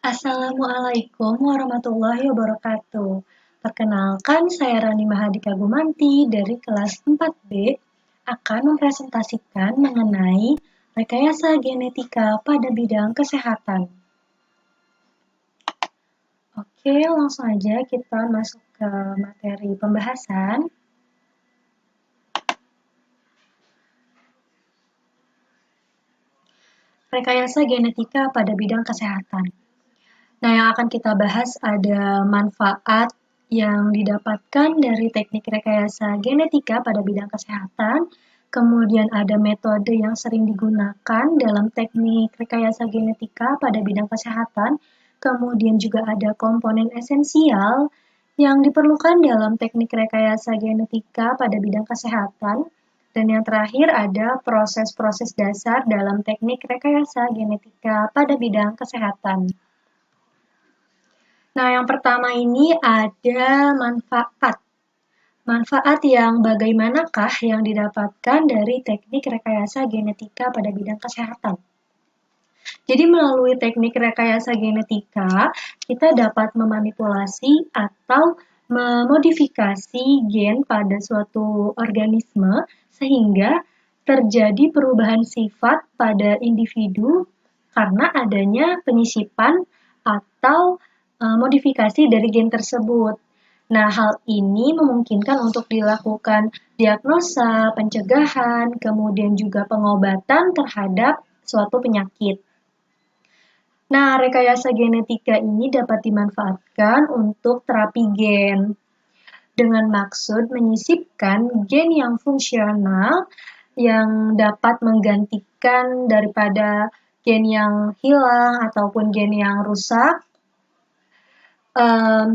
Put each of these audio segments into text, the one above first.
Assalamualaikum warahmatullahi wabarakatuh. Perkenalkan, saya Rani Mahadika Gumanti dari kelas 4B akan mempresentasikan mengenai rekayasa genetika pada bidang kesehatan. Oke, langsung aja kita masuk ke materi pembahasan. Rekayasa genetika pada bidang kesehatan. Nah, yang akan kita bahas ada manfaat yang didapatkan dari teknik rekayasa genetika pada bidang kesehatan, kemudian ada metode yang sering digunakan dalam teknik rekayasa genetika pada bidang kesehatan, kemudian juga ada komponen esensial yang diperlukan dalam teknik rekayasa genetika pada bidang kesehatan, dan yang terakhir ada proses-proses dasar dalam teknik rekayasa genetika pada bidang kesehatan. Nah, yang pertama ini ada manfaat. Manfaat yang bagaimanakah yang didapatkan dari teknik rekayasa genetika pada bidang kesehatan? Jadi melalui teknik rekayasa genetika, kita dapat memanipulasi atau memodifikasi gen pada suatu organisme sehingga terjadi perubahan sifat pada individu karena adanya penyisipan atau modifikasi dari gen tersebut. Nah, hal ini memungkinkan untuk dilakukan diagnosa, pencegahan, kemudian juga pengobatan terhadap suatu penyakit. Nah, rekayasa genetika ini dapat dimanfaatkan untuk terapi gen dengan maksud menyisipkan gen yang fungsional yang dapat menggantikan daripada gen yang hilang ataupun gen yang rusak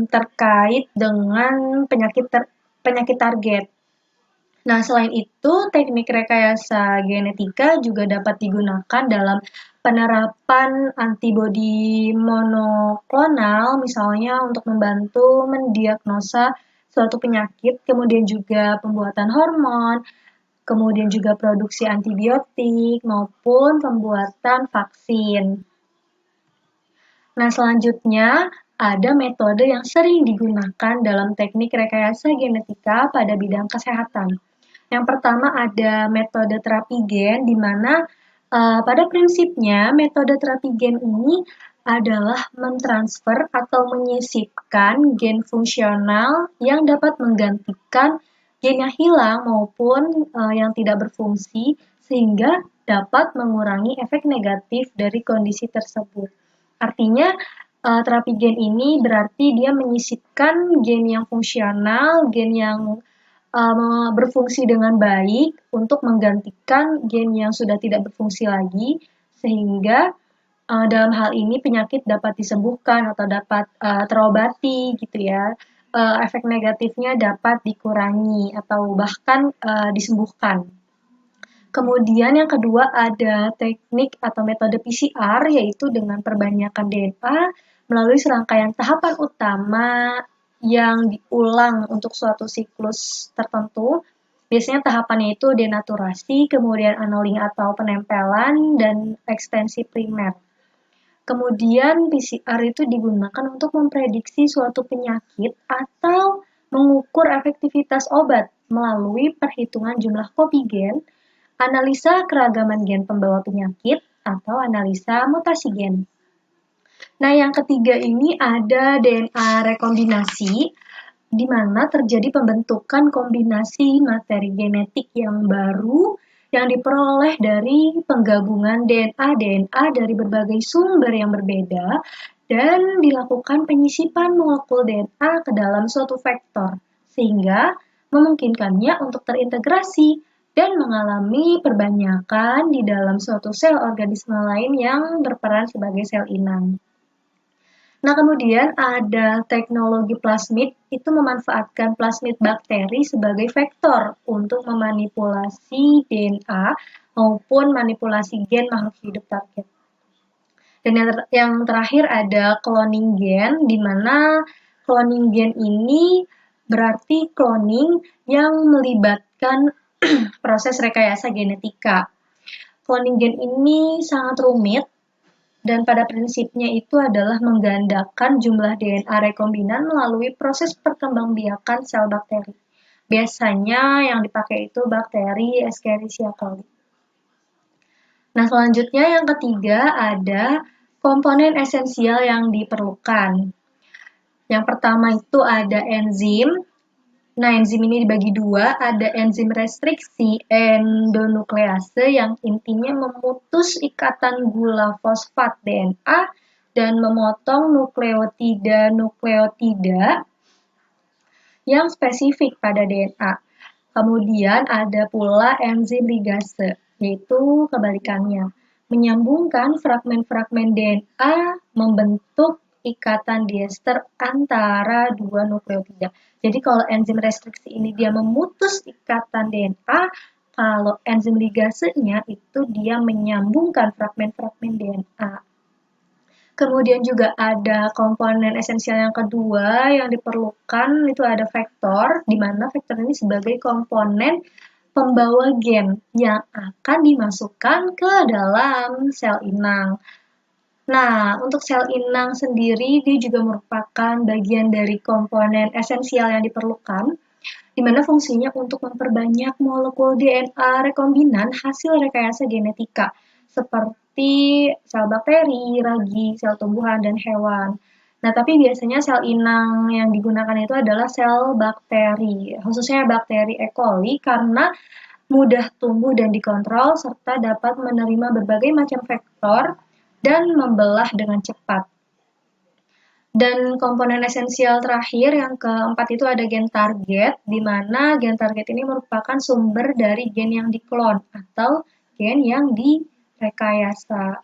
terkait dengan penyakit target. Nah, selain itu, teknik rekayasa genetika juga dapat digunakan dalam penerapan antibodi monoklonal, misalnya untuk membantu mendiagnosa suatu penyakit, kemudian juga pembuatan hormon, kemudian juga produksi antibiotik, maupun pembuatan vaksin. Nah, selanjutnya ada metode yang sering digunakan dalam teknik rekayasa genetika pada bidang kesehatan. Yang pertama ada metode terapi gen, di mana pada prinsipnya metode terapi gen ini adalah mentransfer atau menyisipkan gen fungsional yang dapat menggantikan gen yang hilang maupun yang tidak berfungsi sehingga dapat mengurangi efek negatif dari kondisi tersebut. Artinya terapi gen ini berarti dia menyisipkan gen yang fungsional, gen yang berfungsi dengan baik untuk menggantikan gen yang sudah tidak berfungsi lagi, sehingga dalam hal ini penyakit dapat disembuhkan atau dapat terobati gitu ya. Efek negatifnya dapat dikurangi atau bahkan disembuhkan. Kemudian yang kedua ada teknik atau metode PCR, yaitu dengan perbanyakan DNA melalui serangkaian tahapan utama yang diulang untuk suatu siklus tertentu. Biasanya tahapannya itu denaturasi, kemudian annulling atau penempelan, dan ekstensi primer. Kemudian PCR itu digunakan untuk memprediksi suatu penyakit atau mengukur efektivitas obat melalui perhitungan jumlah kopi gen, analisa keragaman gen pembawa penyakit, atau analisa mutasi gen. Nah, yang ketiga ini ada DNA rekombinasi, di mana terjadi pembentukan kombinasi materi genetik yang baru yang diperoleh dari penggabungan DNA dari berbagai sumber yang berbeda dan dilakukan penyisipan molekul DNA ke dalam suatu vektor, sehingga memungkinkannya untuk terintegrasi dan mengalami perbanyakan di dalam suatu sel organisme lain yang berperan sebagai sel inang. Nah, kemudian ada teknologi plasmid, itu memanfaatkan plasmid bakteri sebagai vektor untuk memanipulasi DNA maupun manipulasi gen makhluk hidup target. Dan yang terakhir ada cloning gen, di mana cloning gen ini berarti cloning yang melibatkan proses rekayasa genetika. Cloning gen ini sangat rumit Dan pada prinsipnya itu adalah menggandakan jumlah DNA rekombinan melalui proses perkembangbiakan sel bakteri. Biasanya yang dipakai itu bakteri Escherichia coli. Nah, selanjutnya yang ketiga ada komponen esensial yang diperlukan. Yang pertama itu ada enzim. Nah, enzim ini dibagi dua, ada enzim restriksi endonuklease yang intinya memutus ikatan gula fosfat DNA dan memotong nukleotida yang spesifik pada DNA. Kemudian ada pula enzim ligase, yaitu kebalikannya, menyambungkan fragmen-fragmen DNA membentuk ikatan diester antara dua nukleotida. Jadi kalau enzim restriksi ini dia memutus ikatan DNA, kalau enzim ligasenya itu dia menyambungkan fragmen-fragmen DNA. Kemudian juga ada komponen esensial yang kedua yang diperlukan itu ada vektor, di mana vektor ini sebagai komponen pembawa gen yang akan dimasukkan ke dalam sel inang. Nah, untuk sel inang sendiri dia juga merupakan bagian dari komponen esensial yang diperlukan, di mana fungsinya untuk memperbanyak molekul DNA rekombinan hasil rekayasa genetika, seperti sel bakteri, ragi, sel tumbuhan, dan hewan. Nah, tapi biasanya sel inang yang digunakan itu adalah sel bakteri, khususnya bakteri E. coli, karena mudah tumbuh dan dikontrol, serta dapat menerima berbagai macam vektor dan membelah dengan cepat. Dan komponen esensial terakhir yang keempat itu ada gen target, di mana gen target ini merupakan sumber dari gen yang diklon atau gen yang direkayasa.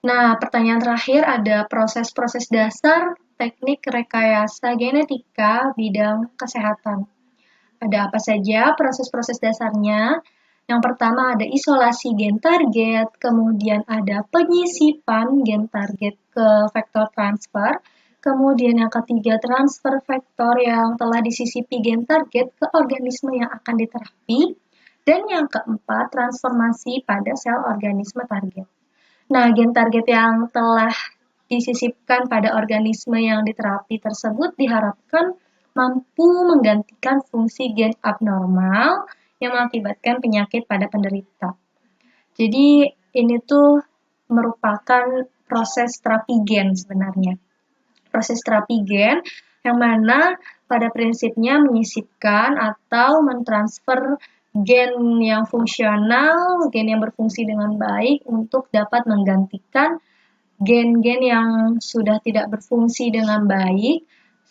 Nah, pertanyaan terakhir ada proses-proses dasar teknik rekayasa genetika bidang kesehatan. Ada apa saja proses-proses dasarnya? Yang pertama ada isolasi gen target, kemudian ada penyisipan gen target ke vektor transfer, kemudian yang ketiga transfer vektor yang telah disisipi gen target ke organisme yang akan diterapi, dan yang keempat transformasi pada sel organisme target. Nah, gen target yang telah disisipkan pada organisme yang diterapi tersebut diharapkan mampu menggantikan fungsi gen abnormal yang mengakibatkan penyakit pada penderita. Jadi ini tuh merupakan proses terapi gen sebenarnya. Proses terapi gen yang mana pada prinsipnya menyisipkan atau mentransfer gen yang fungsional, gen yang berfungsi dengan baik untuk dapat menggantikan gen-gen yang sudah tidak berfungsi dengan baik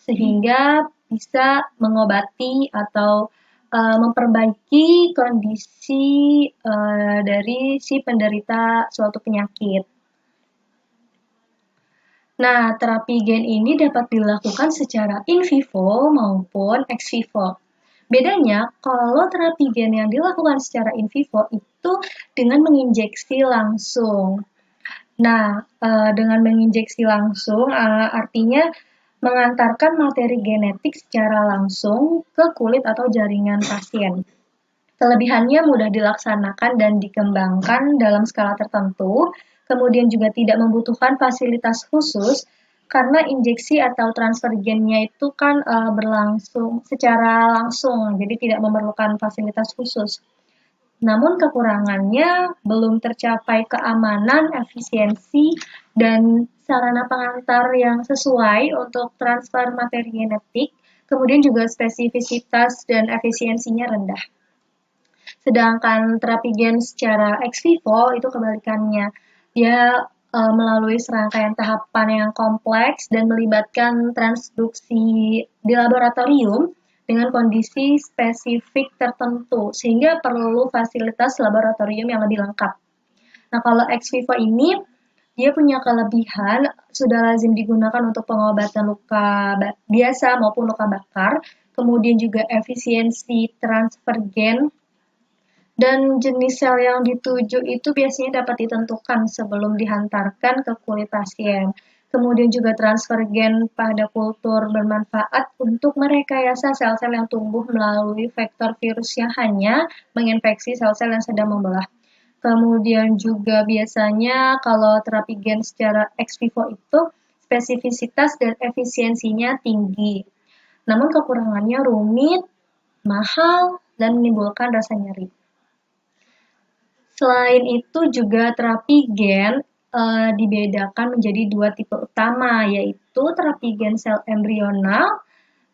sehingga bisa mengobati atau memperbaiki kondisi dari si penderita suatu penyakit. Nah, terapi gen ini dapat dilakukan secara in vivo maupun ex vivo. Bedanya, kalau terapi gen yang dilakukan secara in vivo itu dengan menginjeksi langsung. Nah, dengan menginjeksi langsung artinya mengantarkan materi genetik secara langsung ke kulit atau jaringan pasien. Kelebihannya mudah dilaksanakan dan dikembangkan dalam skala tertentu, kemudian juga tidak membutuhkan fasilitas khusus, karena injeksi atau transfer gennya itu kan berlangsung secara langsung, jadi tidak memerlukan fasilitas khusus. Namun kekurangannya belum tercapai keamanan, efisiensi, dan sarana pengantar yang sesuai untuk transfer materi genetik, kemudian juga spesifisitas dan efisiensinya rendah. Sedangkan terapi gen secara ex vivo itu kebalikannya. Dia melalui serangkaian tahapan yang kompleks dan melibatkan transduksi di laboratorium dengan kondisi spesifik tertentu, sehingga perlu fasilitas laboratorium yang lebih lengkap. Nah, kalau ex vivo ini, dia punya kelebihan, sudah lazim digunakan untuk pengobatan luka biasa maupun luka bakar, kemudian juga efisiensi transfer gen, dan jenis sel yang dituju itu biasanya dapat ditentukan sebelum dihantarkan ke kulit pasien. Kemudian juga transfer gen pada kultur bermanfaat untuk merekayasa sel-sel yang tumbuh melalui vektor virus yang hanya menginfeksi sel-sel yang sedang membelah. Kemudian juga biasanya kalau terapi gen secara ex vivo itu spesifisitas dan efisiensinya tinggi. Namun kekurangannya rumit, mahal, dan menimbulkan rasa nyeri. Selain itu juga terapi gen dibedakan menjadi dua tipe utama, yaitu terapi gen sel embrional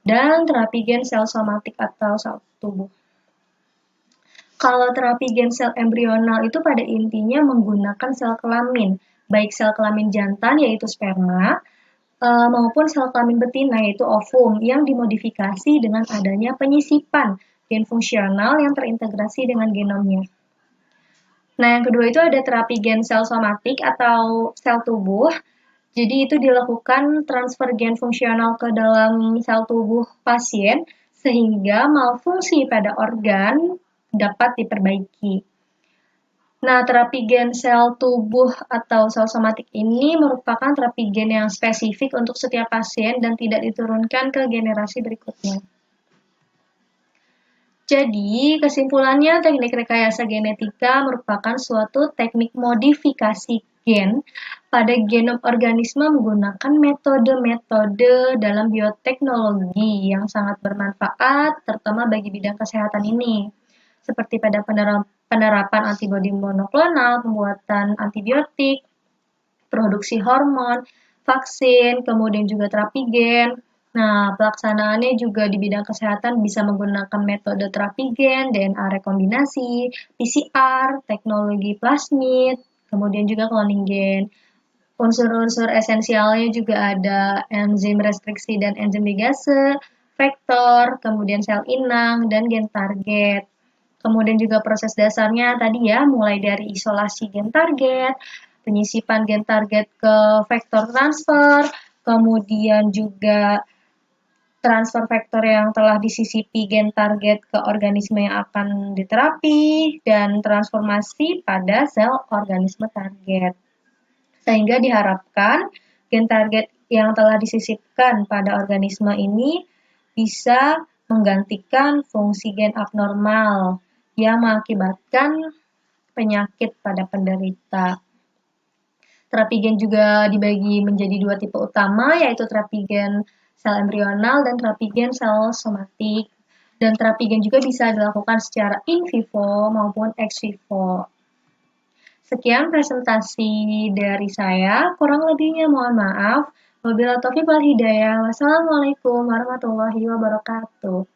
dan terapi gen sel somatik atau sel tubuh. Kalau terapi gen sel embrional itu pada intinya menggunakan sel kelamin, baik sel kelamin jantan yaitu sperma, maupun sel kelamin betina yaitu ovum yang dimodifikasi dengan adanya penyisipan gen fungsional yang terintegrasi dengan genomnya. Nah, yang kedua itu ada terapi gen sel somatik atau sel tubuh. Jadi itu dilakukan transfer gen fungsional ke dalam sel tubuh pasien sehingga malfungsi pada organ dapat diperbaiki. Nah, terapi gen sel tubuh atau sel somatik ini merupakan terapi gen yang spesifik untuk setiap pasien dan tidak diturunkan ke generasi berikutnya. Jadi, kesimpulannya teknik rekayasa genetika merupakan suatu teknik modifikasi gen pada genom organisme menggunakan metode-metode dalam bioteknologi yang sangat bermanfaat, terutama bagi bidang kesehatan ini, seperti pada penerapan antibodi monoklonal, pembuatan antibiotik, produksi hormon, vaksin, kemudian juga terapi gen. Nah, pelaksanaannya juga di bidang kesehatan bisa menggunakan metode terapi gen, DNA rekombinasi, PCR, teknologi plasmid, kemudian juga cloning gen. Unsur-unsur esensialnya juga ada enzim restriksi dan enzim ligase, vektor, kemudian sel inang, dan gen target. Kemudian juga proses dasarnya tadi ya, mulai dari isolasi gen target, penyisipan gen target ke vektor transfer, kemudian juga transfer vektor yang telah disisipi gen target ke organisme yang akan diterapi, dan transformasi pada sel organisme target. Sehingga diharapkan gen target yang telah disisipkan pada organisme ini bisa menggantikan fungsi gen abnormal yang mengakibatkan penyakit pada penderita. Terapi gen juga dibagi menjadi dua tipe utama, yaitu terapi gen sel embrional dan terapi gen sel somatik. Dan terapi gen juga bisa dilakukan secara in vivo maupun ex vivo. Sekian presentasi dari saya, kurang lebihnya mohon maaf. Wabillahi taufiq wal hidayah. Wassalamualaikum warahmatullahi wabarakatuh.